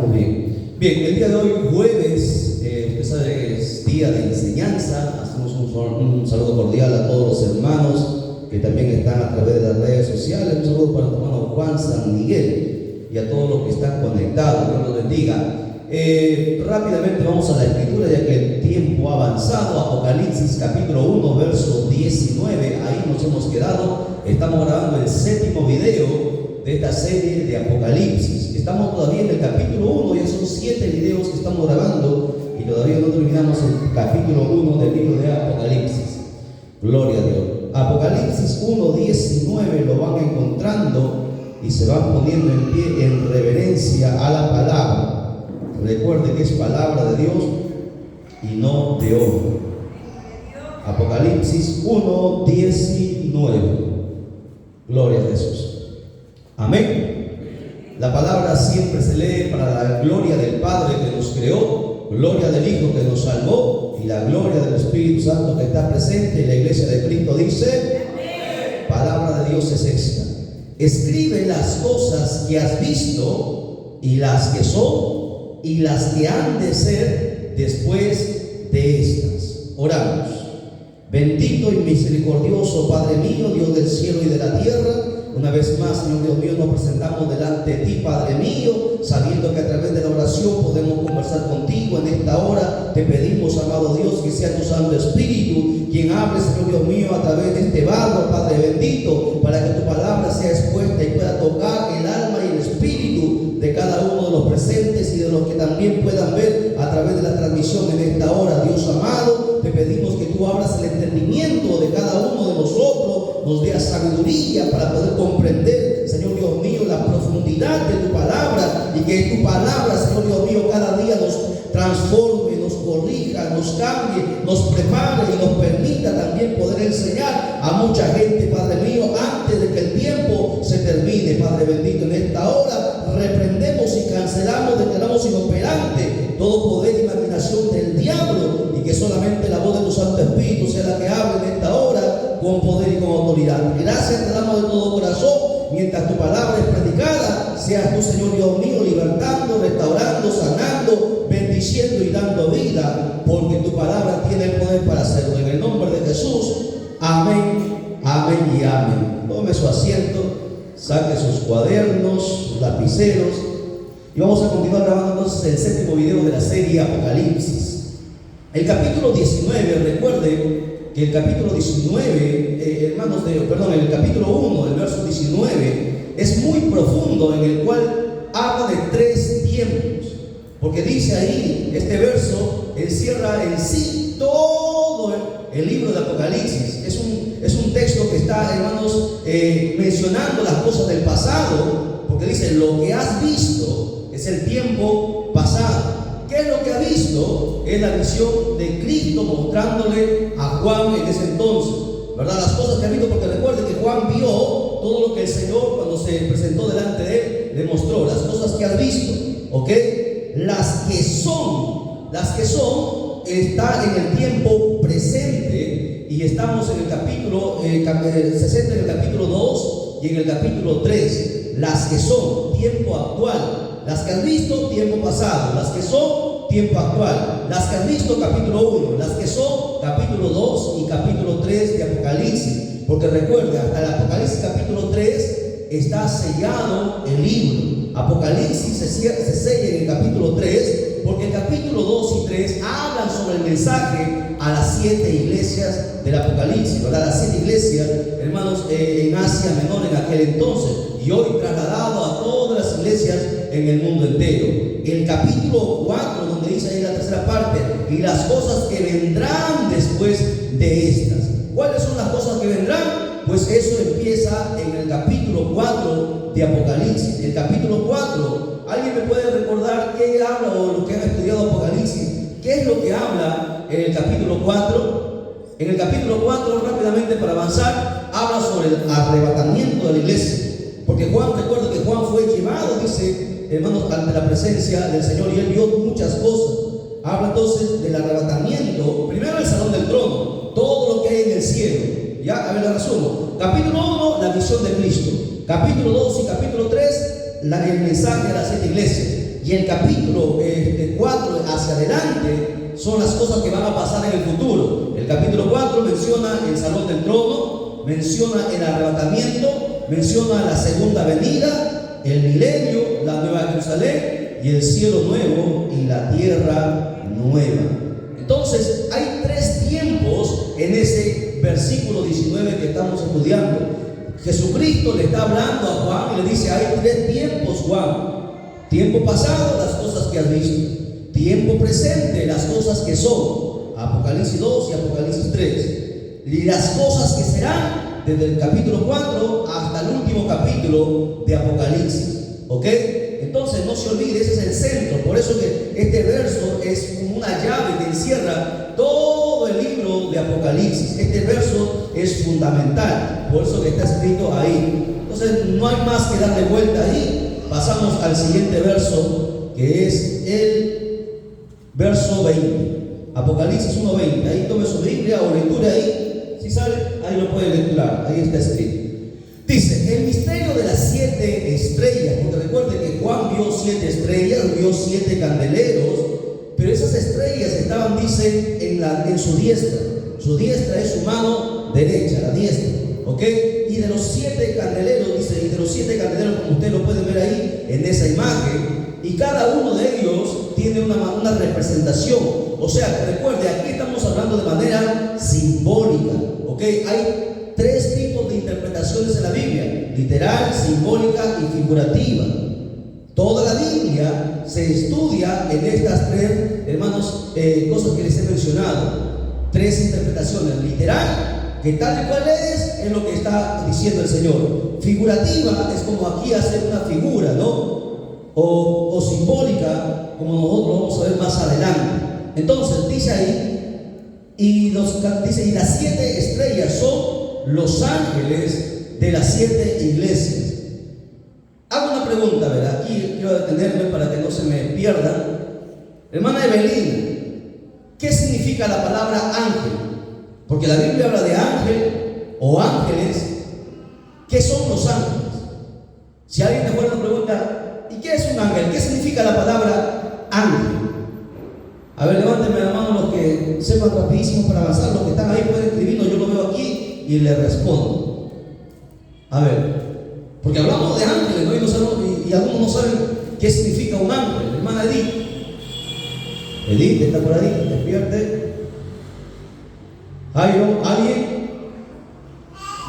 estamos bien. Bien, el día de hoy, jueves, usted sabe, es día de enseñanza. Hacemos un saludo cordial a todos los hermanos que también están a través de las redes sociales. Un saludo para el hermano Juan San Miguel y a todos los que están conectados. Dios los bendiga. Rápidamente vamos a la escritura, ya que el tiempo ha avanzado. Apocalipsis capítulo 1, verso 19. Ahí nos hemos quedado. Estamos grabando el 7º video de esta serie de Apocalipsis. Estamos todavía en el capítulo 1, ya son 7 videos que estamos grabando y todavía no terminamos el capítulo 1 del libro de Apocalipsis. Gloria a Dios. Apocalipsis 1, 19 lo van encontrando y se van poniendo en pie en reverencia a la palabra. Recuerde que es palabra de Dios y no de hombre. Apocalipsis 1, 19. Gloria a Jesús. Amén. La palabra siempre se lee para la gloria del Padre que nos creó, gloria del Hijo que nos salvó y la gloria del Espíritu Santo que está presente en la iglesia de Cristo. Dice, amén. Palabra de Dios es esta: escribe las cosas que has visto y las que son y las que han de ser después de estas. Oramos. Bendito y misericordioso Padre mío, Dios del cielo y de la tierra, una vez más, Señor Dios mío, nos presentamos delante de ti, Padre mío, sabiendo que a través de la oración podemos conversar contigo en esta hora. Te pedimos, amado Dios, que sea tu Santo Espíritu quien hable, Señor Dios mío, a través de este barro, Padre bendito, para que tu palabra sea expuesta y pueda tocar el alma y el espíritu de cada uno de los presentes y de los que también puedan ver a través de la transmisión en esta hora. Dios amado, te pedimos que tú abras el entendimiento de cada uno de nosotros, nos dé sabiduría para poder comprender, Señor Dios mío, la profundidad de tu palabra, y que tu palabra, Señor Dios mío, cada día nos transforme, nos corrija, nos cambie, nos prepare y nos permita también poder enseñar a mucha gente, Padre mío, antes de que el tiempo se termine. Padre bendito, en esta hora reprendemos y cancelamos, declaramos inoperante todo poder y imaginación del diablo, y que solamente la voz de tu Santo Espíritu sea la que hable en esta hora con poder y con autoridad. Gracias te damos de todo corazón. Mientras tu palabra es predicada, seas tú, Señor Dios mío, libertando, restaurando, sanando, bendiciendo y dando vida, porque tu palabra tiene el poder para hacerlo. En el nombre de Jesús, amén, amén y amén. Tome su asiento, saque sus cuadernos, sus lapiceros, y vamos a continuar grabando entonces el 7º video de la serie Apocalipsis. El capítulo 19, recuerde que el capítulo 19, el capítulo 1, el verso 19, es muy profundo, en el cual habla de 3 tiempos, porque dice ahí, este verso encierra en sí todo el libro de Apocalipsis. Es un texto que está, hermanos, mencionando las cosas del pasado, porque dice, lo que has visto es el tiempo pasado. ¿Qué es lo que ha visto? Es la visión de Cristo mostrándole a Juan en ese entonces, ¿verdad? Las cosas que ha visto, porque recuerde que Juan vio todo lo que el Señor, cuando se presentó delante de él, le mostró. Las cosas que has visto, ¿ok? Las que son, está en el tiempo presente, y estamos en el capítulo 60, en el capítulo 2 y en el capítulo 3. Las que son, tiempo actual. Las que has visto, tiempo pasado. Las que son, tiempo actual. Las que has visto, capítulo 1. Las que son, capítulo 2 y capítulo 3 de Apocalipsis. Porque recuerda, hasta el Apocalipsis capítulo 3 está sellado el libro. Apocalipsis se sella en el capítulo 3, porque el capítulo 2 y 3 hablan sobre el mensaje a las 7 iglesias del Apocalipsis, ¿verdad? Las 7 iglesias, hermanos, en Asia Menor en aquel entonces, y hoy trasladado a todas las iglesias en el mundo entero. El capítulo 4, donde dice ahí la tercera parte, y las cosas que vendrán después de estas. ¿Cuáles son las cosas que vendrán? Pues eso empieza en el capítulo 4 de Apocalipsis. El capítulo 4, ¿alguien me puede recordar qué habla, o los que han estudiado Apocalipsis, qué es lo que habla en el capítulo 4? En el capítulo 4, rápidamente para avanzar, habla sobre el arrebatamiento de la iglesia. Porque Juan, recuerda que Juan fue llevado, dice, hermanos, ante la presencia del Señor, y él vio muchas cosas. Habla entonces del arrebatamiento, primero el salón del trono, todo lo que hay en el cielo. Ya, a ver, la resumo. Capítulo 1, la visión de Cristo. Capítulo 2 y capítulo 3, el mensaje a las 7 iglesias. y el capítulo 4 hacia adelante son las cosas que van a pasar en el futuro. El capítulo 4 menciona el salón del trono, menciona el arrebatamiento, menciona la segunda venida, el milenio, la nueva Jerusalén y el cielo nuevo y la tierra nueva. Entonces hay tres tiempos en ese versículo 19 que estamos estudiando. Jesucristo le está hablando a Juan y le dice: hay tres tiempos, Juan. Tiempo pasado, las cosas que has visto. Tiempo presente, las cosas que son. Apocalipsis 2 y Apocalipsis 3. Y las cosas que serán, desde el capítulo 4 hasta el último capítulo de Apocalipsis. ¿Ok? Entonces no se olvide, ese es el centro. Por eso que este verso es como una llave que encierra todo el libro de Apocalipsis. Este verso es fundamental, por eso que está escrito ahí. Entonces no hay más que darle vuelta ahí. Pasamos al siguiente verso, que es el verso 20. Apocalipsis 1:20. Ahí tome su Biblia o lectura ahí. Si sale, ahí lo puede lecturar. Ahí está escrito. Dice: el misterio de las 7 estrellas. Porque recuerde que Juan vio 7 estrellas, vio 7 candeleros, pero esas estrellas estaban, dice, en su diestra. Su diestra es su mano derecha, la diestra. ¿Ok? Y de los 7 candeleros, dice, y de los 7 candeleros, como usted lo puede ver ahí en esa imagen, y cada uno de ellos tiene una representación. O sea, recuerde, aquí estamos hablando de manera simbólica. ¿Ok? Hay 3 tipos de interpretaciones en la Biblia: literal, simbólica y figurativa. Toda la Biblia se estudia en estas 3, hermanos, cosas que les he mencionado. 3 interpretaciones: literal, que tal y cual es lo que está diciendo el Señor. Figurativa es como aquí hacer una figura, ¿no? O simbólica, como nosotros vamos a ver más adelante. Entonces dice ahí, y las 7 estrellas son los ángeles de las 7 iglesias. Hago una pregunta, ¿verdad? Aquí quiero detenerme para que no se me pierda. Hermana Evelina, ¿qué significa la palabra ángel? Porque la Biblia habla de ángel o ángeles. ¿Qué son los ángeles? Si alguien me fuera a preguntar, ¿y qué es un ángel? ¿Qué significa la palabra ángel? A ver, levántenme la mano los que sepan rapidísimo para avanzar. Los que están ahí pueden escribirlo, yo lo veo aquí y le respondo. A ver, porque hablamos de ángeles, ¿no? Y algunos no saben qué significa un ángel. Hermana Edith. Edith, ¿está por ahí? Despierte. Jairo, ¿alguien?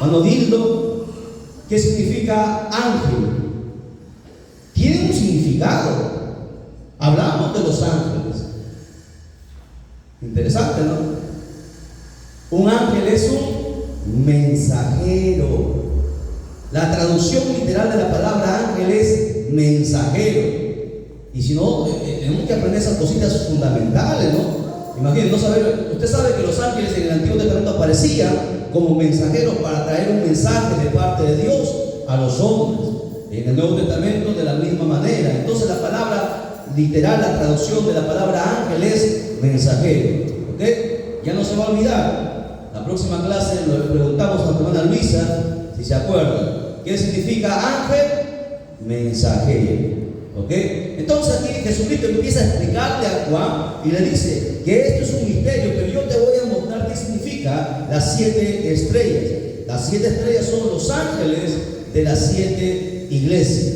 Manodildo, ¿qué significa ángel? Tiene un significado. Hablamos de los ángeles. Interesante, ¿no? Un ángel es un mensajero. La traducción literal de la palabra ángel es mensajero. Y si no, tenemos que aprender esas cositas fundamentales, ¿no? Imagínense, no saber. Usted sabe que los ángeles en el Antiguo Testamento aparecían como mensajeros para traer un mensaje de parte de Dios a los hombres. En el Nuevo Testamento de la misma manera. Entonces la palabra literal, la traducción de la palabra ángel es mensajero. ¿Ok? Ya no se va a olvidar. La próxima clase le preguntamos a la hermana Luisa si se acuerdan. ¿Qué significa ángel? Mensajero. ¿Ok? Entonces aquí Jesucristo empieza a explicarle a Juan y le dice que esto es un misterio, pero yo te voy a mostrar qué significa las 7 estrellas. Las 7 estrellas son los ángeles de las 7 iglesias.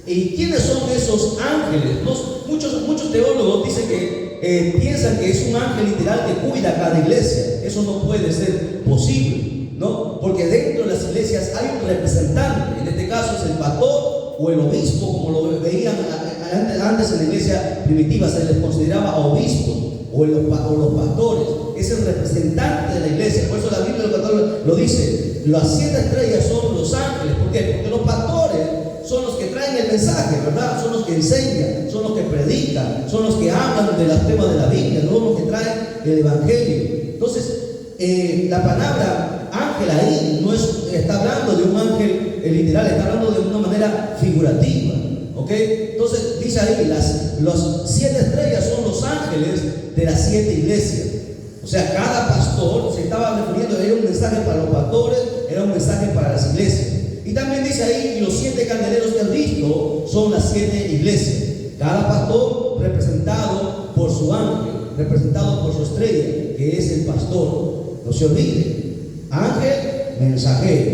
¿Y quiénes son esos ángeles? Muchos teólogos dicen que piensan que es un ángel literal que cuida cada iglesia. Eso no puede ser posible, ¿no? Porque dentro de las iglesias hay un representante. En este caso es el pastor o el obispo, como lo veían antes en la iglesia primitiva, se les consideraba obispos o los pastores. Es el representante de la iglesia. Por eso la Biblia lo dice: las 7 estrellas son los ángeles. ¿Por qué? Porque los pastores son los que traen el mensaje, ¿verdad? Son los que enseñan, son los que predican, son los que hablan de los temas de la Biblia, no los que traen el evangelio. Entonces, la palabra ángel ahí no está hablando de un ángel literal, está hablando de una manera figurativa. ¿Ok? Entonces dice ahí, las 7 estrellas son los ángeles de las 7 iglesias. O sea, cada pastor se estaba refiriendo, era un mensaje para los pastores, era un mensaje para las iglesias. Y también dice ahí, los 7 candeleros que has visto son las 7 iglesias. Cada pastor representado por su ángel, representado por su estrella, que es el pastor. No se olvide, ángel, mensajero.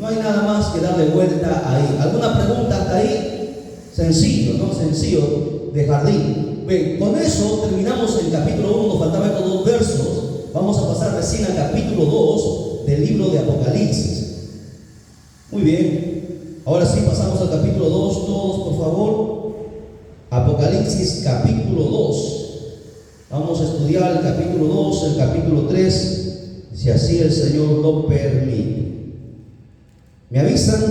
No hay nada más que darle vuelta ahí. ¿Alguna pregunta hasta ahí? Sencillo, ¿no? Sencillo de jardín. Bien, con eso terminamos el capítulo 1, nos faltaban estos 2 versos. Vamos a pasar recién al capítulo 2 del libro de Apocalipsis. Muy bien, ahora sí pasamos al capítulo 2, todos por favor. Apocalipsis capítulo 2. Vamos a estudiar el capítulo 2, el capítulo 3, si así el Señor lo permite. ¿Me avisan?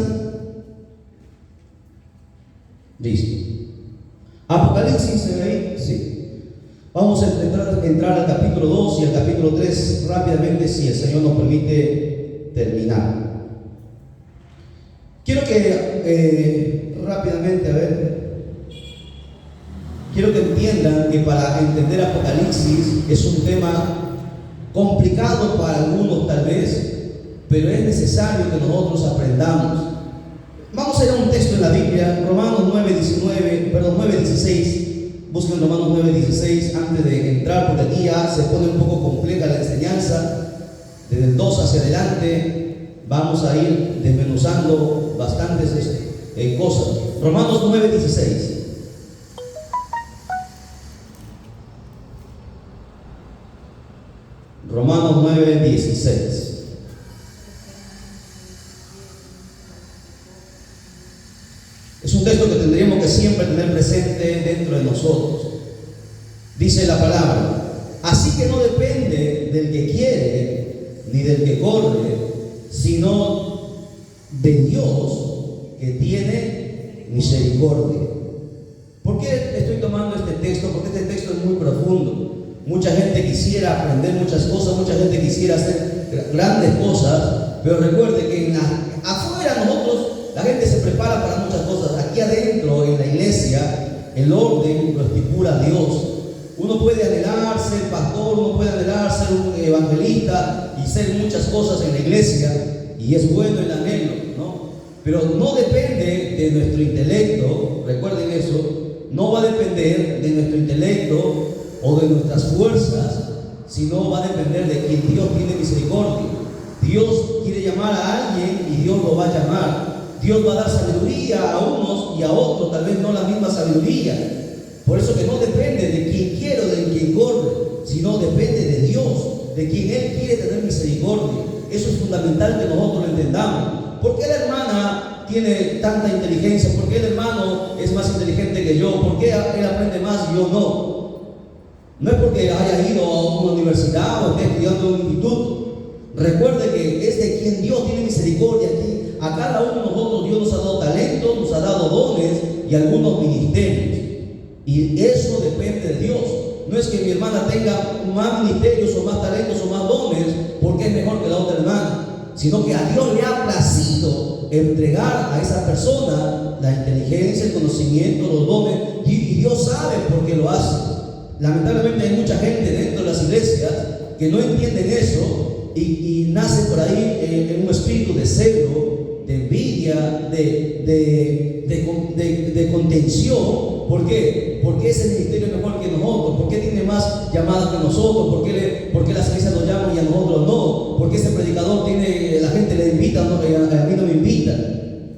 Listo. Apocalipsis, ¿se ve ahí? Sí. Vamos a entrar al capítulo 2 y al capítulo 3 rápidamente, si el Señor nos permite terminar. Quiero que rápidamente, quiero que entiendan que para entender Apocalipsis es un tema complicado para algunos tal vez, pero es necesario que nosotros aprendamos. Vamos a ir a un texto en la Biblia, Romanos 9:16. Busquen Romanos 9:16 antes de entrar, porque aquí ya se pone un poco compleja la enseñanza. Desde el 2 hacia adelante vamos a ir desmenuzando bastantes cosas. Romanos 9:16. Romanos 9:16. Es un texto que tendríamos que siempre tener presente dentro de nosotros. Dice la palabra: así que no depende del que quiere ni del que corre, sino de Dios que tiene misericordia. ¿Por qué estoy tomando este texto? Porque este texto es muy profundo. Mucha gente quisiera aprender muchas cosas, mucha gente quisiera hacer grandes cosas, pero recuerde que afuera nosotros, la gente se prepara para muchas cosas. Aquí adentro, en la iglesia, el orden lo estipula Dios. Uno puede anhelar ser pastor, uno puede anhelar ser un evangelista y ser muchas cosas en la iglesia, y es bueno el anhelo, ¿no? Pero no depende de nuestro intelecto, recuerden eso, no va a depender de nuestro intelecto o de nuestras fuerzas, sino va a depender de quien Dios tiene misericordia. Dios quiere llamar a alguien y Dios lo va a llamar. Dios va a dar sabiduría a unos y a otros, tal vez no la misma sabiduría. Por eso que no depende de quien quiere o de quien corre, sino depende de Dios, de quien Él quiere tener misericordia. Eso es fundamental que nosotros lo entendamos. ¿Por qué la hermana tiene tanta inteligencia? ¿Por qué el hermano es más inteligente que yo? ¿Por qué él aprende más y yo no? No es porque haya ido a una universidad o esté estudiando en un instituto. Recuerde que es de quien Dios tiene misericordia. Aquí a cada uno de nosotros Dios nos ha dado talentos, nos ha dado dones y algunos ministerios. Y eso depende de Dios. No es que mi hermana tenga más ministerios o más talentos o más dones porque es mejor que la otra hermana, sino que a Dios le ha placido entregar a esa persona la inteligencia, el conocimiento, los dones, y Dios sabe por qué lo hace. Lamentablemente hay mucha gente dentro de las iglesias que no entienden eso y nace por ahí en un espíritu de celo, de envidia, de contención. ¿Por qué? Porque ese ministerio es mejor que nosotros. ¿Por qué tiene más llamadas que nosotros? ¿Por qué las iglesias lo llaman y a nosotros no? ¿Por qué ese predicador tiene, la gente le invita, no, a mí no me invita?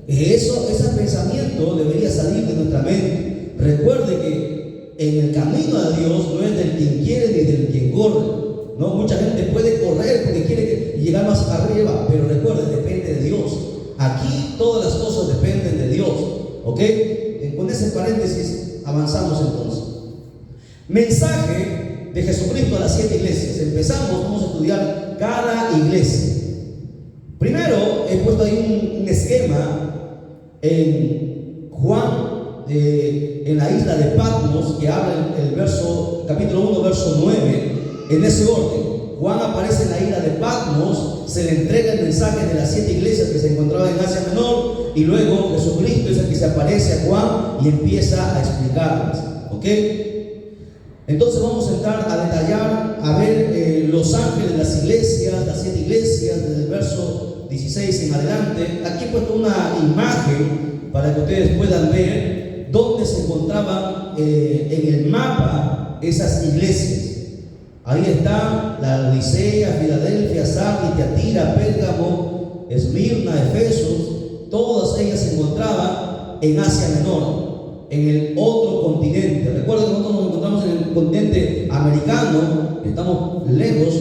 Ese pensamiento debería salir de nuestra mente. Recuerde que en el camino a Dios no es del quien quiere ni del quien corre. No, mucha gente puede correr porque quiere llegar más arriba, pero recuerde, depende de Dios. Aquí todas las cosas dependen de Dios. ¿Ok? Con ese paréntesis avanzamos entonces. Mensaje de Jesucristo a las 7 iglesias. Empezamos, vamos a estudiar cada iglesia. Primero he puesto ahí un esquema en Juan, en la isla de Patmos, que habla el capítulo 1, verso 9. En ese orden, Juan aparece en la isla de Patmos, se le entrega el mensaje de las 7 iglesias que se encontraban en Asia Menor, y luego Jesucristo es el que se aparece a Juan y empieza a explicarles. ¿Ok? Entonces vamos a entrar a detallar, a ver los ángeles de las iglesias, las 7 iglesias, desde el verso 16 en adelante. Aquí he puesto una imagen para que ustedes puedan ver dónde se encontraban en el mapa esas iglesias. Ahí está la Odisea, Filadelfia, Sardis, Tiatira, Pérgamo, Esmirna, Efesos. Todas ellas se encontraban en Asia Menor, en el otro continente. Recuerden que nosotros nos encontramos en el continente americano, estamos lejos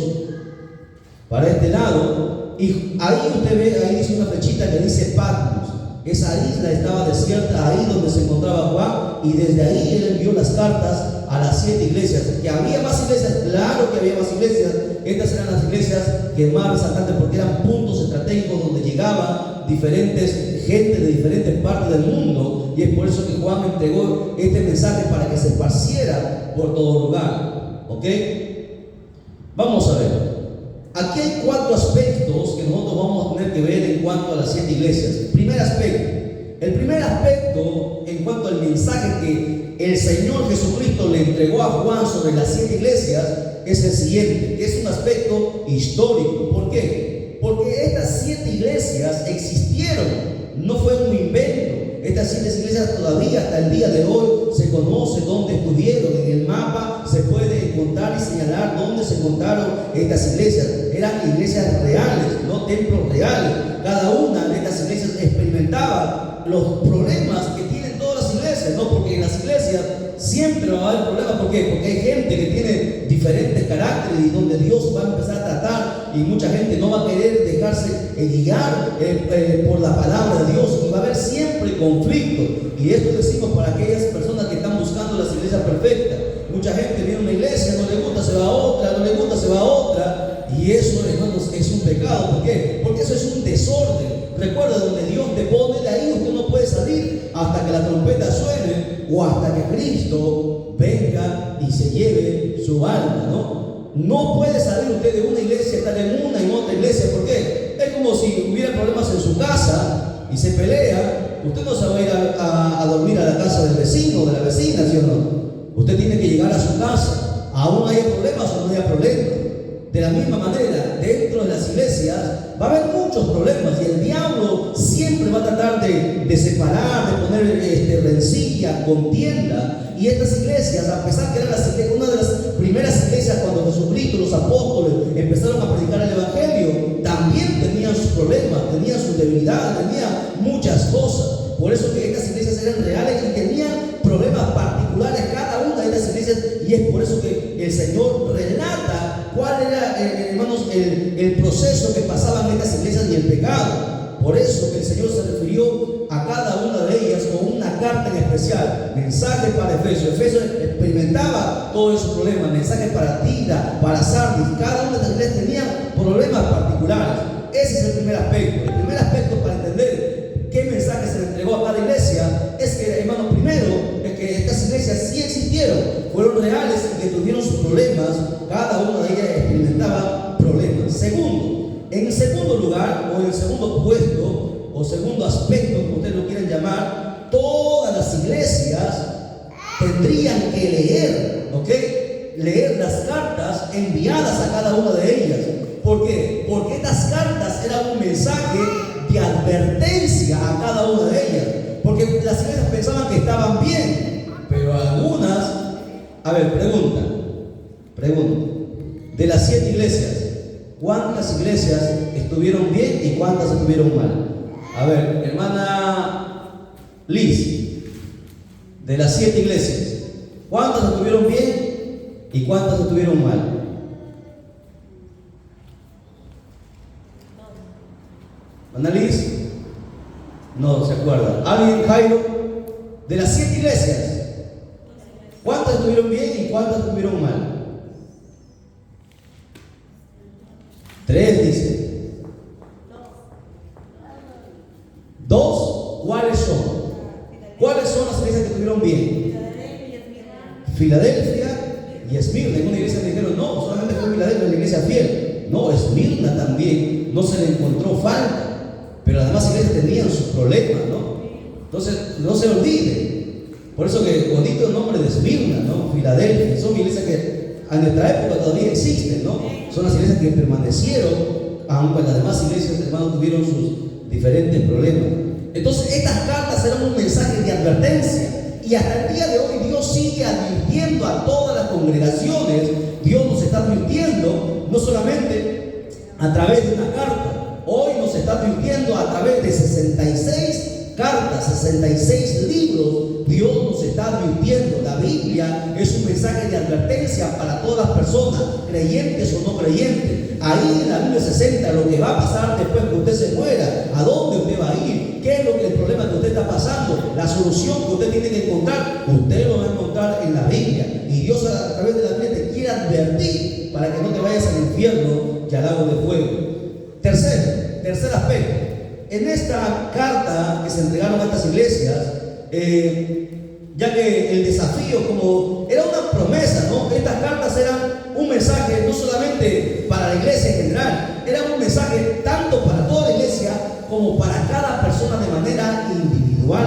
para este lado, y ahí usted ve, ahí dice una flechita que dice Patmos. Esa isla estaba desierta, ahí donde se encontraba Juan, y desde ahí él envió las cartas a las 7 iglesias. Que había más iglesias, claro que había más iglesias. Estas eran las iglesias que más resaltantes, porque eran puntos estratégicos donde llegaban diferentes gente de diferentes partes del mundo, y es por eso que Juan entregó este mensaje para que se esparciera por todo lugar. ¿Ok? Vamos a ver. Aquí hay 4 aspectos que nosotros vamos a tener que ver en cuanto a las 7 iglesias. Primer aspecto. El primer aspecto en cuanto al mensaje que el Señor Jesucristo le entregó a Juan sobre las 7 iglesias es el siguiente, que es un aspecto histórico. ¿Por qué? Porque estas 7 iglesias existieron, no fue un invento. Estas 7 iglesias todavía hasta el día de hoy se conoce dónde estuvieron. En el mapa se puede encontrar y señalar dónde se encontraron estas iglesias. Eran iglesias reales, no templos reales. Cada una de estas iglesias experimentaba los problemas que tienen todas las iglesias, ¿no? Porque en las iglesias siempre va a haber problemas. ¿Por qué? Porque hay gente que tiene diferentes caracteres y donde Dios va a empezar a tratar, y mucha gente no va a querer dejarse guiar por la palabra de Dios, y va a haber siempre conflicto. Y esto decimos para aquellas personas que están buscando las iglesias perfectas. Mucha gente viene a una iglesia, no le gusta, se va a otra, no le gusta, se va a otra, y eso, hermanos, es un pecado. ¿Por qué? Porque eso es un desorden. Recuerda, donde Dios te pone, de ahí usted no puede salir hasta que la trompeta suene o hasta que Cristo venga y se lleve su alma, ¿no? No puede salir usted de una iglesia, estar en una y en otra iglesia. ¿Por qué? Es como si hubiera problemas en su casa y se pelea. Usted no se va a ir a dormir a la casa del vecino o de la vecina, ¿sí o no? Usted tiene que llegar a su casa, aún haya problemas o no haya problemas. De la misma manera, dentro de las iglesias va a haber muchos problemas, y el diablo siempre va a tratar de separar, de poner rencilla, contienda. Y estas iglesias, a pesar que eran una de las primeras iglesias cuando Jesucristo, los apóstoles empezaron a predicar el evangelio, también tenían sus problemas, tenían sus debilidades, tenían muchas cosas. Por eso que estas iglesias eran reales y tenían problemas particulares cada una de estas iglesias, y es por eso que el Señor relata cuál era, hermanos, el proceso que pasaban estas iglesias y el pecado. Por eso que el Señor se refirió a cada una de ellas con una carta en especial. Mensaje para Efesios. Efesios experimentaba todos esos problemas. Mensaje para Tira, para Sardis. Cada una de las iglesias tenía problemas particulares. Ese es el primer aspecto. El primer aspecto para entender qué mensaje se le entregó a cada iglesia es que, hermanos, primero, es que estas iglesias sí existieron, fueron reales y que tuvieron sus problemas. Cada una de ellas experimentaba problemas. Segundo, en el segundo lugar, o en el segundo puesto, o segundo aspecto, como ustedes lo quieren llamar, todas las iglesias tendrían que leer, ¿ok? Leer las cartas enviadas a cada una de ellas. ¿Por qué? Porque estas cartas eran un mensaje de advertencia a cada una de ellas. Porque las iglesias pensaban que estaban bien, pero algunas, a ver, pregunta, de las 7 iglesias, ¿cuántas iglesias estuvieron bien y cuántas estuvieron mal? A ver, hermana Liz, de las 7 iglesias, ¿cuántas estuvieron bien y cuántas estuvieron mal? ¿Hermana Liz? No se acuerda. ¿Alguien, Jairo? De las 7 iglesias, ¿cuántas estuvieron bien y cuántas estuvieron mal? 3 dice. 2. ¿Cuáles son? ¿Cuáles son las iglesias que estuvieron bien? Filadelfia y Esmirna. En una iglesia me dijeron, no, solamente fue Filadelfia la iglesia fiel. No, Esmirna también no se le encontró falta. Pero además iglesias tenían sus problemas, ¿no? Entonces, no se olvide. Por eso que bonito el nombre de Esmirna, ¿no? Filadelfia. Son iglesias que a nuestra época todavía existen, ¿no? Son las iglesias que permanecieron, aunque las demás iglesias, hermanos, tuvieron sus diferentes problemas. Entonces, estas cartas eran un mensaje de advertencia. Y hasta el día de hoy Dios sigue advirtiendo a todas las congregaciones. Dios nos está advirtiendo no solamente a través de una carta, hoy nos está advirtiendo a través de 66 cartas, 66 libros. Dios nos está advirtiendo. La Biblia es un mensaje de advertencia para todas las personas, creyentes o no creyentes. Ahí en la Biblia se centra lo que va a pasar después que usted se muera, a dónde usted va a ir, qué es lo que el problema que usted está pasando, la solución que usted tiene que encontrar. Usted lo va a encontrar en la Biblia, y Dios a través de la Biblia te quiere advertir para que no te vayas al infierno y al lago de fuego. Tercer aspecto. En esta carta que se entregaron a estas iglesias, ya que el desafío, como era una promesa, ¿no? Estas cartas eran un mensaje no solamente para la iglesia en general, era un mensaje tanto para toda la iglesia como para cada persona de manera individual.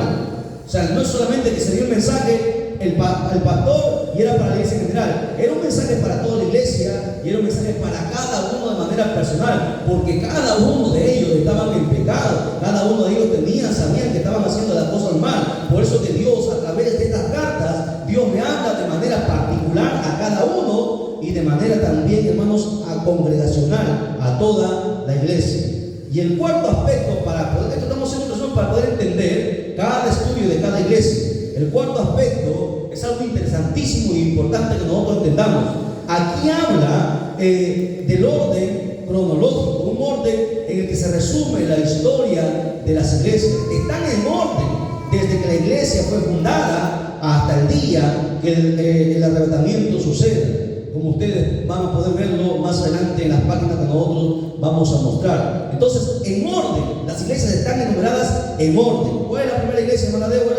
O sea, no es solamente que se dio el mensaje al pastor y era para la iglesia en general, era un mensaje para toda la iglesia y era un mensaje para cada uno de manera personal, porque cada uno de ellos estaban en pecado, cada uno de ellos sabían que estaban haciendo las cosas mal. Por eso que Dios, a través de estas cartas, Dios me habla de manera particular a cada uno y de manera también, hermanos, congregacional a toda la iglesia. Y el cuarto aspecto, esto estamos haciendo un resumen para poder entender cada estudio de cada iglesia. El cuarto aspecto es algo interesantísimo y importante que nosotros entendamos. Aquí habla del orden cronológico, un orden en el que se resume la historia de las iglesias. Están en orden desde que la iglesia fue fundada hasta el día que el arrebatamiento sucede, como ustedes van a poder verlo más adelante en las páginas que nosotros vamos a mostrar. Entonces, en orden, las iglesias están enumeradas en orden. ¿Cuál es la primera iglesia, hermana Débora?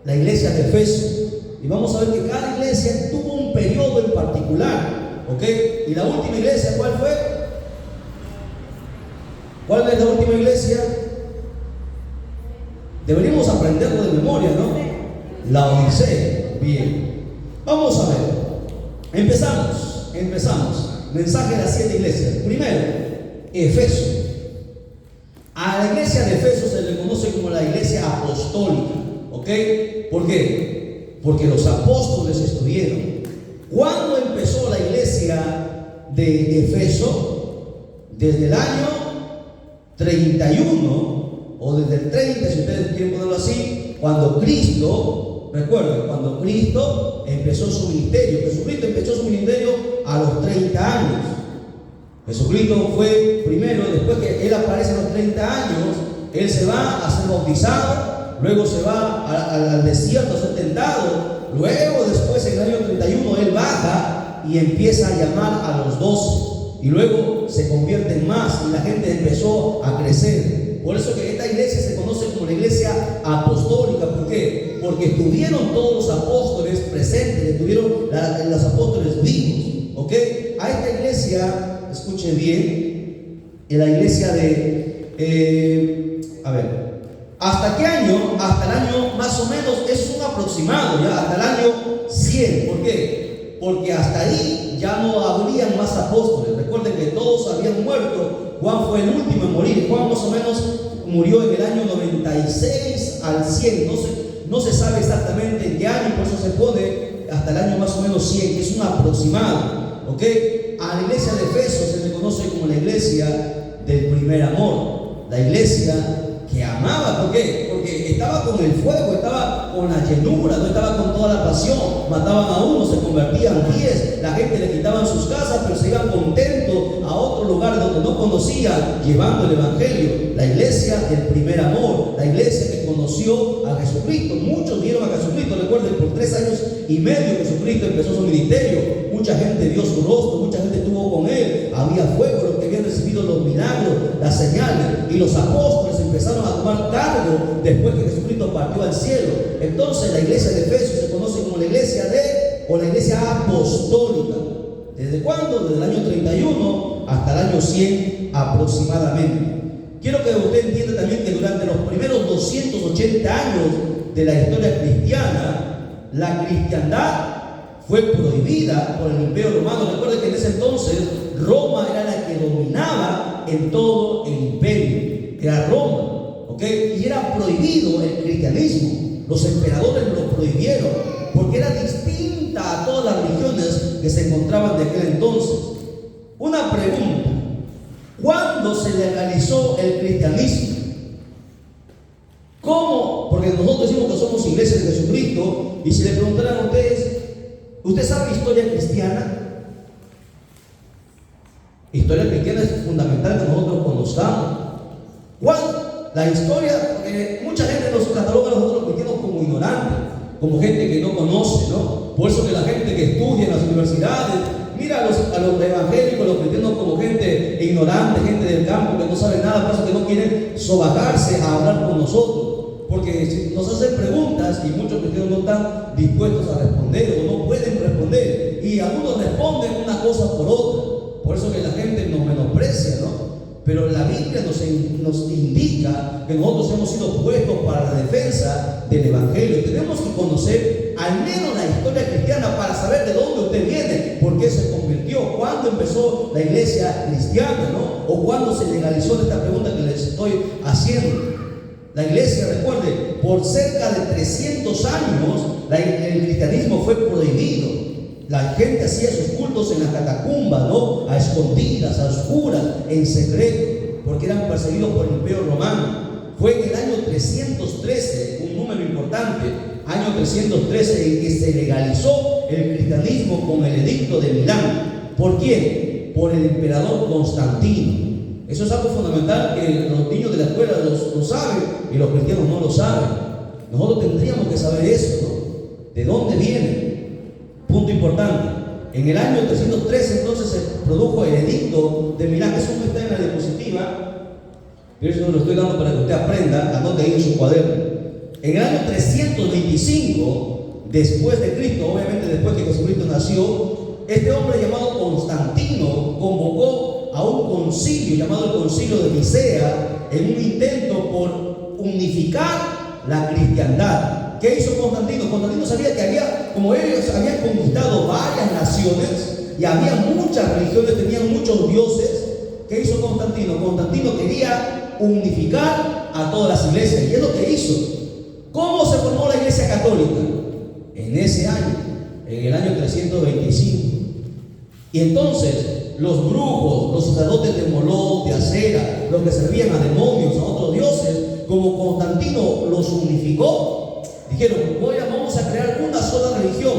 La iglesia de Efeso. Y vamos a ver que cada iglesia tuvo un periodo en particular, ¿ok? Y la última iglesia, ¿cuál fue? ¿Cuál es la última iglesia? Deberíamos aprenderlo de memoria, ¿no? La Odisea. Bien. Vamos a ver. Empezamos. Mensaje de las 7 iglesias. Primero, Efeso. A la iglesia de Efeso se le conoce como la iglesia apostólica. ¿Ok? ¿Por qué? Porque los apóstoles estuvieron. ¿Cuándo empezó la iglesia de Efeso? Desde el año 31 o desde el 30, si ustedes quieren ponerlo así, cuando Cristo, recuerden, cuando Cristo empezó su ministerio. Jesucristo empezó su ministerio a los 30 años. Jesucristo fue primero, después que Él aparece a los 30 años, Él se va a ser bautizado. Luego se va al desierto a ser tentado. Luego, después, en el año 31, Él baja y empieza a llamar a los 12. Y luego se convierte en más y la gente empezó a crecer. Por eso que esta iglesia se conoce como la iglesia apostólica. ¿Por qué? Porque estuvieron todos los apóstoles presentes, estuvieron los apóstoles vivos. ¿Ok? A esta iglesia, escuchen bien, en la iglesia de... ¿hasta qué año? Hasta el año más o menos, es un aproximado, ya hasta el año 100. ¿Por qué? Porque hasta ahí ya no habrían más apóstoles. Recuerden que todos habían muerto. Juan fue el último en morir. Juan más o menos murió en el año 96 al 100. No se sabe exactamente en qué año, por eso se pone hasta el año más o menos 100, que es un aproximado. ¿Ok? A la iglesia de Efeso se le conoce como la iglesia del primer amor. La iglesia que amaba. ¿Por qué? Porque estaba con el fuego, estaba con la llenura, no estaba con toda la pasión. Mataban a uno, se convertían 10, la gente le quitaban sus casas, pero se iban contentos a otro lugar donde no conocían, llevando el evangelio. La iglesia del primer amor, la iglesia que conoció a Jesucristo. Muchos vieron a Jesucristo. Recuerden, por 3 años y medio Jesucristo empezó su ministerio. Mucha gente vio su rostro, mucha gente estuvo con él. Había fuego, los que habían recibido los milagros, las señales, y los apóstoles empezaron a tomar cargo después que Jesucristo partió al cielo. Entonces la iglesia de Efeso se conoce como la iglesia la iglesia apostólica. ¿Desde cuándo? Desde el año 31 hasta el año 100 aproximadamente. Quiero que usted entienda también que durante los primeros 280 años de la historia cristiana, la cristiandad fue prohibida por el Imperio Romano. Recuerden que en ese entonces Roma era la que dominaba en todo el imperio. Era Roma, ¿ok? Y era prohibido el cristianismo. Los emperadores lo prohibieron porque era distinta a todas las religiones que se encontraban de aquel entonces. Una pregunta: ¿cuándo se legalizó el cristianismo? ¿Cómo? Porque nosotros decimos que somos iglesias de Jesucristo, y si le preguntaran a ustedes, ¿usted sabe historia cristiana? Historia cristiana es fundamental que nosotros conozcamos. La historia, mucha gente nos cataloga a nosotros los cristianos como ignorantes, como gente que no conoce, ¿no? Por eso que la gente que estudia en las universidades mira a los evangélicos, los cristianos, como gente ignorante, gente del campo que no sabe nada, por eso que no quieren sobajarse a hablar con nosotros. Porque si nos hacen preguntas y muchos cristianos no están dispuestos a responder o no pueden responder, y algunos responden una cosa por otra. Por eso que la gente nos menosprecia, ¿no? Pero la Biblia nos indica que nosotros hemos sido puestos para la defensa del Evangelio. Tenemos que conocer al menos la historia cristiana para saber de dónde usted viene, por qué se convirtió, cuándo empezó la iglesia cristiana, ¿no? O cuándo se legalizó esta pregunta que les estoy haciendo. La iglesia, recuerde, por cerca de 300 años el cristianismo fue prohibido. La gente hacía sus cultos en las catacumbas, ¿no? A escondidas, a oscuras, en secreto, porque eran perseguidos por el Imperio Romano. Fue en el año 313, un número importante, año 313, en que se legalizó el cristianismo con el edicto de Milán. ¿Por quién? Por el emperador Constantino. Eso es algo fundamental que los niños de la escuela lo saben y los cristianos no lo saben. Nosotros tendríamos que saber eso, ¿no? ¿De dónde viene? Punto importante. En el año 313 entonces se produjo el edicto de Milán. Eso no está en la diapositiva, pero eso lo estoy dando para que usted aprenda, anote ahí en su cuaderno. En el año 325 después de Cristo, obviamente después que Jesucristo nació, este hombre llamado Constantino convocó a un concilio llamado el Concilio de Nicea en un intento por unificar la cristiandad. ¿Qué hizo Constantino? Constantino sabía que como ellos habían conquistado varias naciones y había muchas religiones, tenían muchos dioses. ¿Qué hizo Constantino? Constantino quería unificar a todas las iglesias, y es lo que hizo. ¿Cómo se formó la iglesia católica? En ese año, en el año 325. Y entonces los brujos, los sacerdotes de Moloch, de Acera, los que servían a demonios, a otros dioses, como Constantino los unificó, dijeron: vamos a crear una sola religión,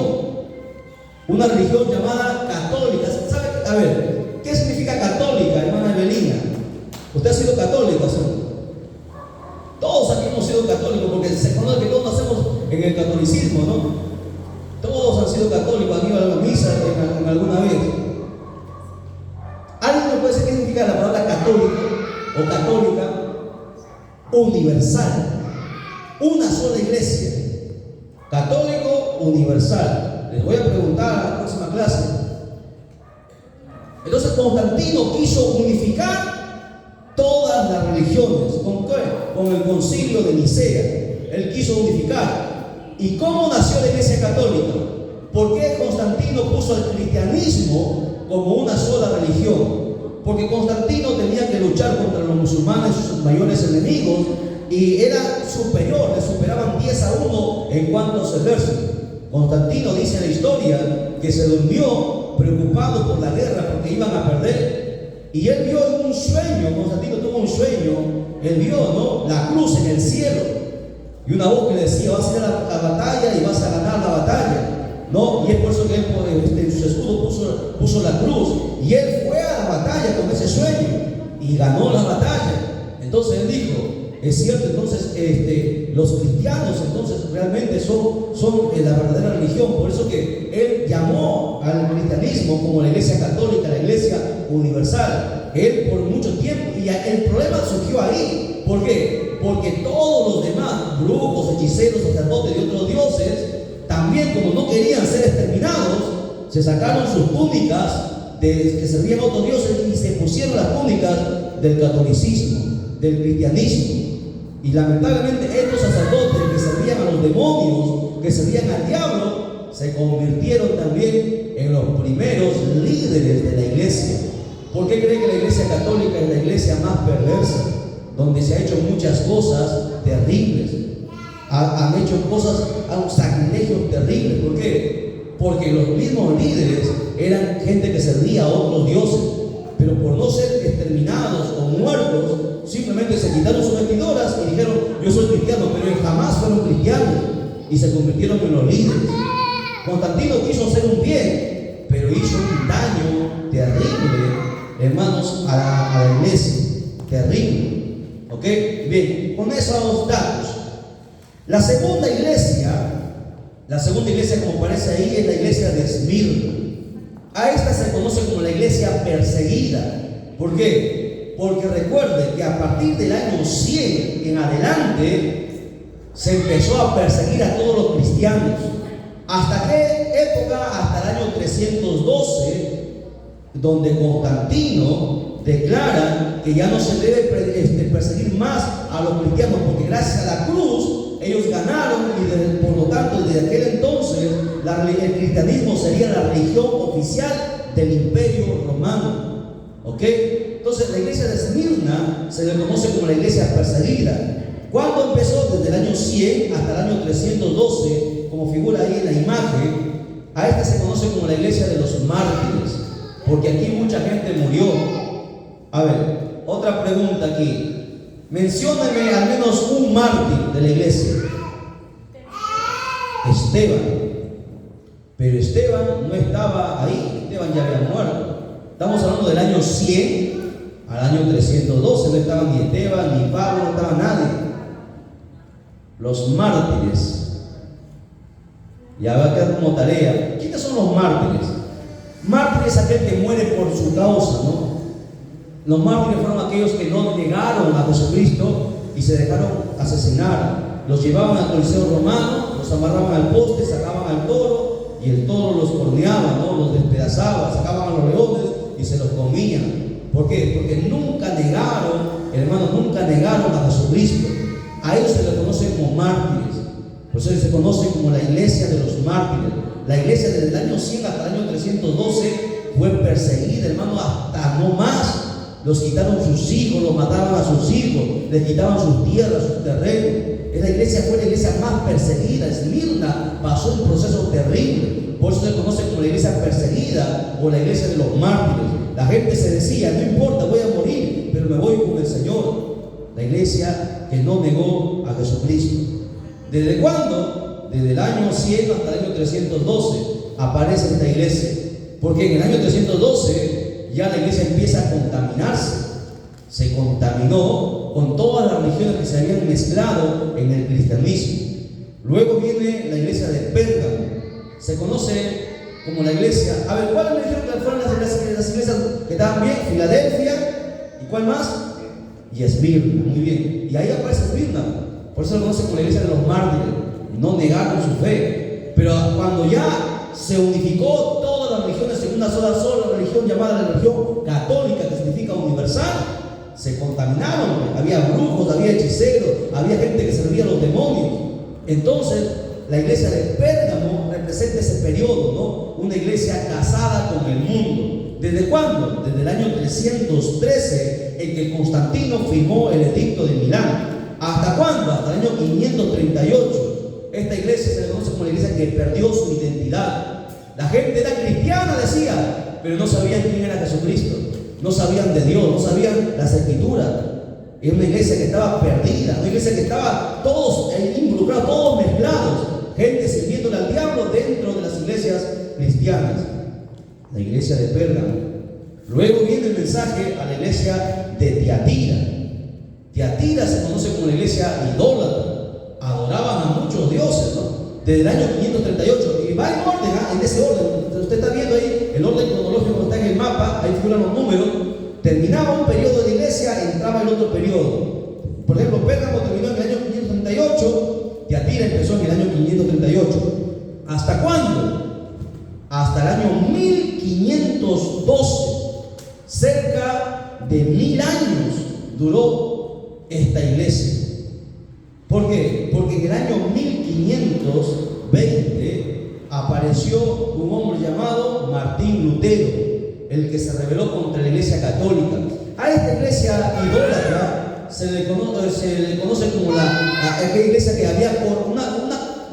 una religión llamada católica. ¿Sabe? A ver, ¿qué significa católica, hermana Evelina? Usted ha sido católica, ¿sí? Todos aquí hemos sido católicos, porque se conoce que todos nacemos en el catolicismo, ¿no? Todos han sido católicos, han ido a la misa en alguna vez. ¿Alguien me puede decir qué significa la palabra católico o católica? Universal. Una sola iglesia. Católico universal. Les voy a preguntar a la próxima clase. Entonces Constantino quiso unificar todas las religiones. ¿Con qué? Con el concilio de Nicea. Él quiso unificar. ¿Y cómo nació la iglesia católica? ¿Por qué Constantino puso el cristianismo como una sola religión? Porque Constantino tenía que luchar contra los musulmanes, sus mayores enemigos, y era superior, le superaban 10-1 en cuanto a su ejército. Constantino, dice en la historia, que se durmió preocupado por la guerra porque iban a perder, y él vio en un sueño, Constantino tuvo un sueño, él vio, ¿no?, la cruz en el cielo, y una voz que le decía: vas a ir a la batalla y vas a ganar la batalla, ¿no? Y es por eso que él en su escudo puso la cruz, y él fue a la batalla con ese sueño y ganó la batalla. Entonces él dijo: es cierto, entonces los cristianos entonces realmente son la verdadera religión. Por eso que él llamó al cristianismo como la iglesia católica, la iglesia universal. Él por mucho tiempo, y el problema surgió ahí. ¿Por qué? Porque todos los demás, brujos, hechiceros, sacerdotes y otros dioses, también, como no querían ser exterminados, se sacaron sus túnicas que servían a otros dioses y se pusieron las túnicas del catolicismo, del cristianismo. Y lamentablemente estos sacerdotes que servían a los demonios, que servían al diablo, se convirtieron también en los primeros líderes de la iglesia. ¿Por qué creen que la iglesia católica es la iglesia más perversa? Donde se ha hecho muchas cosas terribles. han hecho cosas, sacrilegios terribles. ¿Por qué? Porque los mismos líderes eran gente que servía a otros dioses, pero por no ser exterminados o muertos, simplemente se quitaron sus vestiduras y dijeron: yo soy cristiano, pero jamás fueron cristianos y se convirtieron en los líderes. Constantino quiso hacer un bien, pero hizo un daño terrible, hermanos, a la iglesia. Terrible. ¿Ok? Bien, con esos datos. La segunda iglesia, como aparece ahí, es la iglesia de Esmirna. A esta se conoce como la iglesia perseguida. ¿Por qué? Porque recuerde que a partir del año 100 en adelante se empezó a perseguir a todos los cristianos. ¿Hasta qué época? Hasta el año 312, donde Constantino declara que ya no se debe perseguir más a los cristianos, porque gracias a la cruz ellos ganaron, y por lo tanto desde aquel entonces el cristianismo sería la religión oficial del Imperio Romano. ¿Ok? Entonces la iglesia de Esmirna se le conoce como la iglesia perseguida. ¿Cuándo empezó? Desde el año 100 hasta el año 312, como figura ahí en la imagen. A esta se conoce como la iglesia de los mártires, porque aquí mucha gente murió. A ver, otra pregunta aquí. Mencióneme al menos un mártir de la iglesia. Esteban. Pero Esteban no estaba ahí. Esteban ya había muerto. Estamos hablando del año 100 al año 312. No estaban ni Esteban, ni Pablo, no estaba nadie. Los mártires. Ya va a quedar como tarea. ¿Quiénes son los mártires? Mártir es aquel que muere por su causa, ¿no? Los mártires fueron aquellos que no negaron a Jesucristo y se dejaron asesinar. Los llevaban al Coliseo Romano, los amarraban al poste, sacaban al toro y el toro los corneaba, ¿no? Los despedazaba, sacaban a los leones y se los comían. ¿Por qué? Porque nunca negaron, hermanos, nunca negaron a Jesucristo. A ellos se les conoce como mártires. Por eso se conoce como la iglesia de los mártires. La iglesia desde el año 100 hasta el año 312 fue perseguida, hermano, hasta no más. Los quitaron sus hijos, los mataban a sus hijos, les quitaban sus tierras, sus terrenos. Esa iglesia fue la iglesia más perseguida. Esmirna pasó un proceso terrible. Por eso se conoce como la iglesia perseguida o la iglesia de los mártires. La gente se decía: no importa, voy a morir, pero me voy con el Señor. La iglesia que no negó a Jesucristo. ¿Desde cuándo? Desde el año 100 hasta el año 312 aparece esta iglesia. Porque en el año 312 ya la iglesia empieza a contaminarse. Se contaminó con todas las religiones que se habían mezclado en el cristianismo. Luego viene la iglesia de Pérgamo. Se conoce como la iglesia. A ver, ¿cuáles me dijeron que fueron las iglesias que estaban bien? Filadelfia. ¿Y cuál más? Y Esmirna. Muy bien. Y ahí aparece Esmirna. Por eso se conoce como la iglesia de los mártires. No negaron su fe. Pero cuando ya se unificó todas las religiones en una sola religión llamada la religión católica, que significa universal, se contaminaron. Había brujos, había hechiceros, había gente que servía a los demonios. Entonces la iglesia de Pérgamo representa ese periodo, ¿no? Una iglesia casada con el mundo. ¿Desde cuándo? Desde el año 313, en que Constantino firmó el edicto de Milán. ¿Hasta cuándo? Hasta el año 538. Esta iglesia se le conoce como la iglesia que perdió su identidad. La gente era cristiana, decía, pero no sabían quién era Jesucristo. No sabían de Dios, no sabían las escrituras. Era una iglesia que estaba perdida, una iglesia que estaba todos involucrados, todos mezclados. Gente sirviéndole al diablo dentro de las iglesias cristianas. La iglesia de Pérgamo. Luego viene el mensaje a la iglesia de Tiatira. Tiatira se conoce como la iglesia idólatra. Adoraban a muchos dioses, ¿no? Desde el año 538. Y va en orden, en ese orden. Usted está viendo ahí el orden cronológico que está en el mapa. Ahí figuran los números. Terminaba un periodo de iglesia, entraba el otro periodo. Por ejemplo, Pérgamo terminó en el año 538. Tiatira empezó en el año 538. ¿Hasta cuándo? Hasta el año 1512. Cerca de 1000 años duró esta iglesia. ¿Por qué? Porque en el año 1520 apareció un hombre llamado Martín Lutero, el que se rebeló contra la iglesia católica. A esta iglesia idólatra se le conoce como aquella iglesia que había una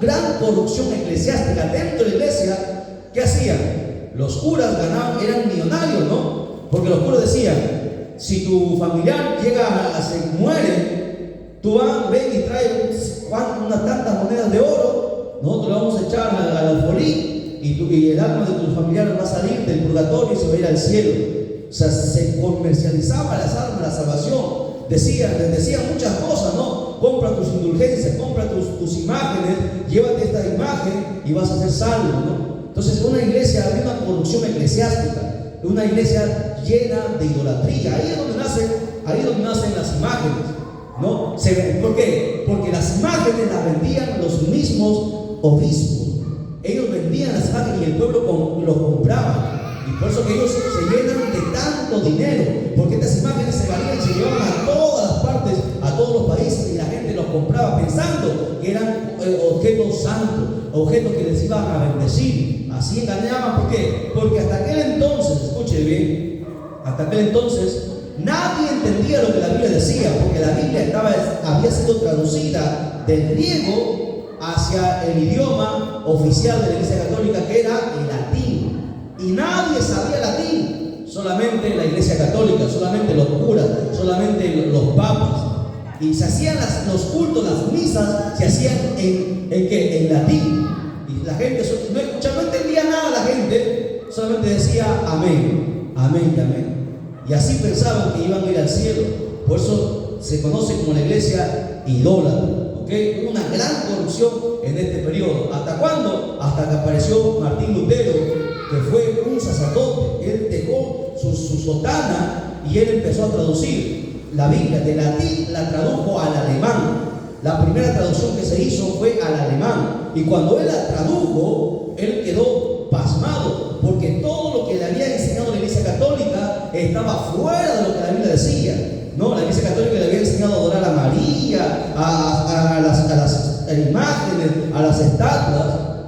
gran corrupción eclesiástica dentro de la iglesia. ¿Qué hacían? Los curas eran millonarios, ¿no? Porque los curas decían: si tu familiar se muere, tú ven y trae unas tantas monedas de oro, nosotros le vamos a echar al alfolí y el alma de tu familiar va a salir del purgatorio y se va a ir al cielo. O sea, se comercializaba las almas, la salvación. Les decían muchas cosas, ¿no? Compra tus indulgencias, compra tus imágenes, llévate esta imagen y vas a ser salvo, ¿no? Entonces, una iglesia había una corrupción eclesiástica, una iglesia llena de idolatría. Ahí es donde nacen las imágenes, ¿no? ¿Por qué? Porque las imágenes las vendían los mismos obispos. Ellos vendían las imágenes y el pueblo los compraba. Y por eso que ellos se llenan de tanto dinero, porque estas imágenes se valían, se llevaban a todas las partes, a todos los países, y la gente los compraba pensando que eran objetos santos, objetos que les iban a bendecir. Así engañaban. ¿Por qué? Porque hasta aquel entonces, escuche bien, hasta aquel entonces nadie entendía lo que la Biblia decía, porque la Biblia había sido traducida del griego hacia el idioma oficial de la Iglesia Católica, que era el latín. Y nadie sabía latín, solamente la Iglesia Católica, solamente los curas, solamente los papas. Y se hacían los cultos, las misas, se hacían en latín. Y la gente no entendía nada, la gente solamente decía amén, amén y amén. Y así pensaban que iban a ir al cielo. Por eso se conoce como la iglesia idólatra. ¿Okay? Hubo una gran corrupción en este periodo. ¿Hasta cuándo? Hasta que apareció Martín Lutero, que fue un sacerdote. Él dejó su sotana y él empezó a traducir la Biblia. De latín la tradujo al alemán. La primera traducción que se hizo fue al alemán. Y cuando él la tradujo, él quedó pasmado, porque todo lo que le había enseñado la Iglesia Católica estaba fuera de lo que la Biblia decía. No, la Iglesia Católica le había enseñado a adorar a María, a las imágenes, a las estatuas,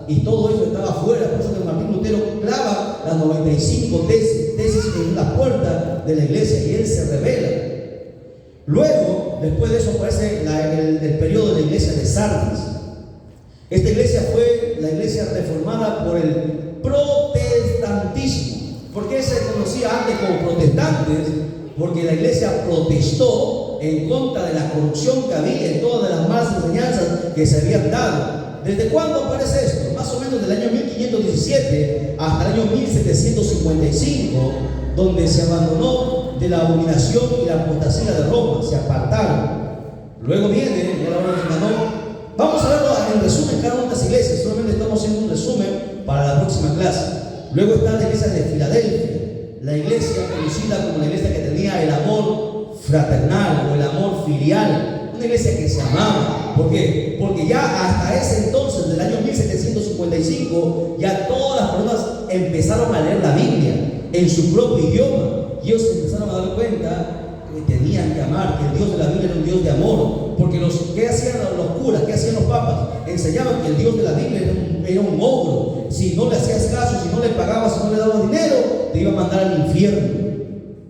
y todo eso estaba fuera. Por eso que Martín Lutero clava las 95 tesis en la puerta de la iglesia, y él se revela. Luego, después de eso, aparece el periodo de la iglesia de Sardis. Esta iglesia fue la iglesia reformada por el protestantismo. ¿Por qué se conocía antes como protestantes? Porque la iglesia protestó en contra de la corrupción que había en todas las malas enseñanzas que se habían dado. ¿Desde cuándo aparece esto? Más o menos del año 1517 hasta el año 1755, donde se abandonó de la abominación y la apostasía de Roma, se apartaron. Luego viene, ya la hora nos ganó. Vamos a verlo en resumen cada una de las iglesias, solamente estamos haciendo un resumen para la próxima clase. Luego está la iglesia de Filadelfia, la iglesia conocida como la iglesia que tenía el amor fraternal o el amor filial, una iglesia que se amaba. ¿Por qué? Porque ya hasta ese entonces, del año 1755, ya todas las personas empezaron a leer la Biblia en su propio idioma, y ellos se empezaron a dar cuenta que tenían que amar, que el Dios de la Biblia era un Dios de amor. Porque ¿qué hacían los curas? ¿Qué hacían los papas? Enseñaban que el Dios de la Biblia era un ogro. Si no le hacías caso, si no le pagabas, si no le dabas dinero, te iba a mandar al infierno.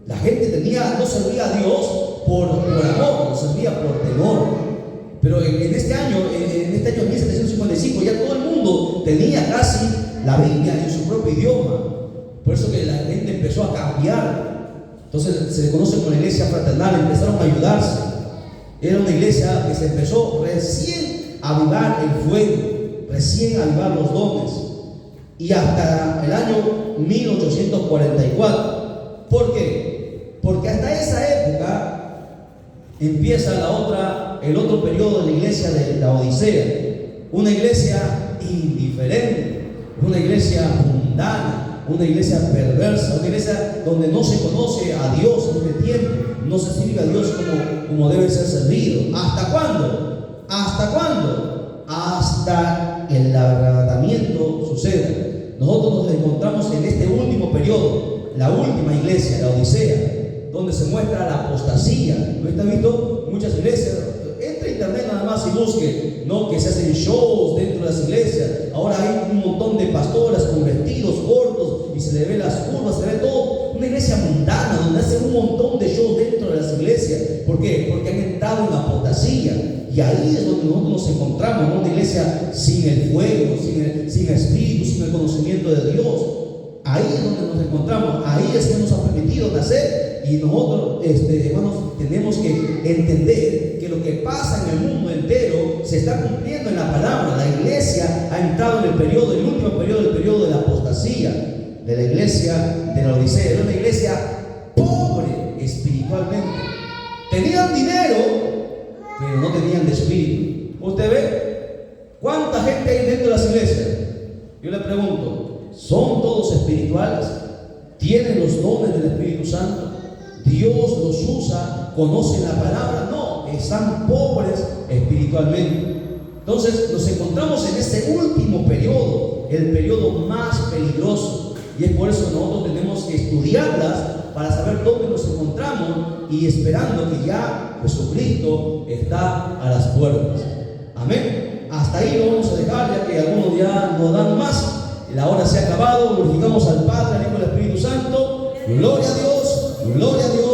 La gente no servía a Dios por amor, no servía por temor. Pero en este año 1755, ya todo el mundo tenía casi la Biblia en su propio idioma. Por eso que la gente empezó a cambiar. Entonces se le conoce como la iglesia fraternal, empezaron a ayudarse. Era una iglesia que se empezó recién a avivar el fuego, recién a avivar los dones, y hasta el año 1844. ¿Por qué? Porque hasta esa época empieza el otro periodo de la iglesia de la Odisea, una iglesia indiferente, una iglesia mundana, una iglesia perversa, una iglesia donde no se conoce a Dios en este tiempo, no se sirve a Dios como debe ser servido. ¿Hasta cuándo? ¿Hasta cuándo? Hasta el arrebatamiento suceda. Nosotros nos encontramos en este último periodo, la última iglesia, la Odisea, donde se muestra la apostasía. ¿No está visto? Muchas iglesias. Entra a internet nada más y busque, ¿no? Que se hacen shows dentro de las iglesias. Ahora hay un montón de pastoras con vestidos cortos y se le ve las curvas, se le ve todo. Una iglesia mundana donde hacen un montón de shows dentro de las iglesias. ¿Por qué? Porque Y ahí es donde nosotros nos encontramos, ¿no? Una iglesia sin el fuego, sin espíritu, sin el conocimiento de Dios. Ahí es donde nos encontramos, ahí es que nos ha permitido nacer. Y nosotros, hermanos, tenemos que entender que lo que pasa en el mundo entero se está cumpliendo en la palabra. La iglesia ha entrado en el último periodo, el periodo de la apostasía de la iglesia de la Odisea. Era una iglesia pobre espiritualmente. Tenían dinero, pero no tenían de espíritu. ¿Usted ve cuánta gente hay dentro de las iglesias? Yo le pregunto, ¿son todos espirituales? ¿Tienen los dones del Espíritu Santo? ¿Dios los usa? ¿Conocen la palabra? No, están pobres espiritualmente. Entonces nos encontramos en este último periodo, el periodo más peligroso. Y es por eso que nosotros tenemos que estudiarlas para saber dónde nos encontramos y esperando que ya Jesucristo está a las puertas. Amén. Hasta ahí lo vamos a dejar, ya que algunos ya no dan más. La hora se ha acabado. Glorificamos al Padre, al Hijo y al Espíritu Santo. Gloria a Dios, gloria a Dios.